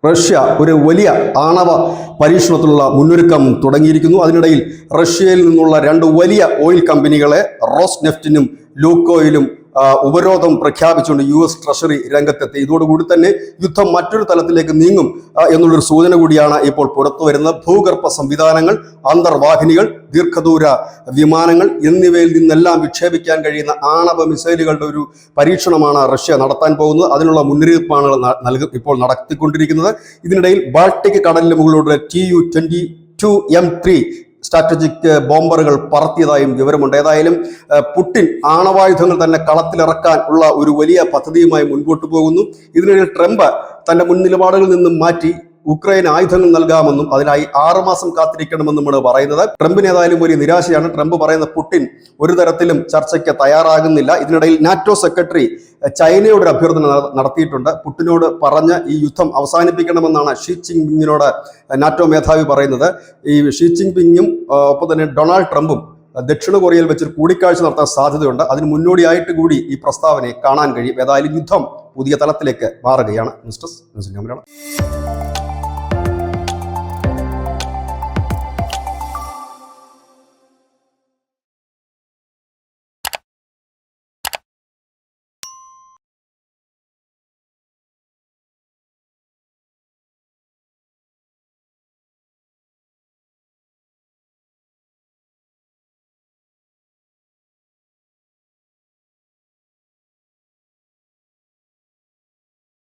Russia ഒരു വലിയ ആണവ പരീക്ഷണത്തിനുള്ള മുന്നൊരുക്കം തുടങ്ങിയിരിക്കുന്നു. അതിനിടയിൽ റഷ്യയിൽ നിന്നുള്ള രണ്ട് വലിയ ഓയിൽ കമ്പനികളെ റോസ്നെഫ്റ്റിനും ലൂക്കോയിലും ഉപരോധം പ്രഖ്യാപിച്ചുകൊണ്ട് US ട്രഷറി രംഗത്തെത്തി. ഇതോടുകൂടി തന്നെ യുദ്ധം മറ്റൊരു തലത്തിലേക്ക് നീങ്ങും എന്നുള്ളൊരു സൂചന കൂടിയാണ് ഇപ്പോൾ പുറത്തു വരുന്നത്. ഭൂഗർഭ സംവിധാനങ്ങൾ, അന്തർവാഹിനികൾ, ദീർഘദൂര വിമാനങ്ങൾ എന്നിവയിൽ നിന്നെല്ലാം വിക്ഷേപിക്കാൻ കഴിയുന്ന ആണവ മിസൈലുകളുടെ ഒരു പരീക്ഷണമാണ് റഷ്യ നടത്താൻ പോകുന്നത്. അതിനുള്ള മുന്നറിയിപ്പാണ് ഇപ്പോൾ നടത്തിക്കൊണ്ടിരിക്കുന്നത്. ഇതിനിടയിൽ ബാൾട്ടിക് കടലിന് മുകളിലൂടെ Tu-22M3 സ്ട്രാറ്റജിക് ബോംബറുകൾ പറത്തിയതായും വിവരമുണ്ട്. ഏതായാലും പുടിൻ ആണവായുധങ്ങൾ തന്നെ കളത്തിലിറക്കാൻ ഉള്ള ഒരു വലിയ പദ്ധതിയുമായി മുൻപോട്ട് പോകുന്നു. ഇതിനിടയിൽ ട്രംപ് തന്റെ മുൻ നിലപാടുകളിൽ നിന്നും മാറ്റി ഉക്രൈന് ആയുധങ്ങൾ നൽകാമെന്നും അതിനായി 6 മാസം കാത്തിരിക്കണമെന്നുമാണ് പറയുന്നത്. ട്രംപിന് ഏതായാലും വലിയ നിരാശയാണ്. ട്രംപ് പറയുന്ന പുടിൻ ഒരു തരത്തിലും ചർച്ചയ്ക്ക് തയ്യാറാകുന്നില്ല. ഇതിനിടയിൽ നാറ്റോ സെക്രട്ടറി ചൈനയോട് ഒരു അഭ്യർത്ഥന നടത്തിയിട്ടുണ്ട്. പുടിനോട് പറഞ്ഞ ഈ യുദ്ധം അവസാനിപ്പിക്കണമെന്നാണ് ഷീ ജിൻ പിങ്ങിനോട് നാറ്റോ മേധാവി പറയുന്നത്. ഈ ഷീ ജിൻ പിങ്ങും ഒപ്പം തന്നെ ഡൊണാൾഡ് ട്രംപും ദക്ഷിണ കൊറിയയിൽ വെച്ചൊരു കൂടിക്കാഴ്ച നടത്താൻ സാധ്യതയുണ്ട്. അതിന് മുന്നോടിയായിട്ട് കൂടി ഈ പ്രസ്താവനയെ കാണാൻ കഴിയും. ഏതായാലും യുദ്ധം പുതിയ തലത്തിലേക്ക് മാറുകയാണ്. News desk news India Malayalam.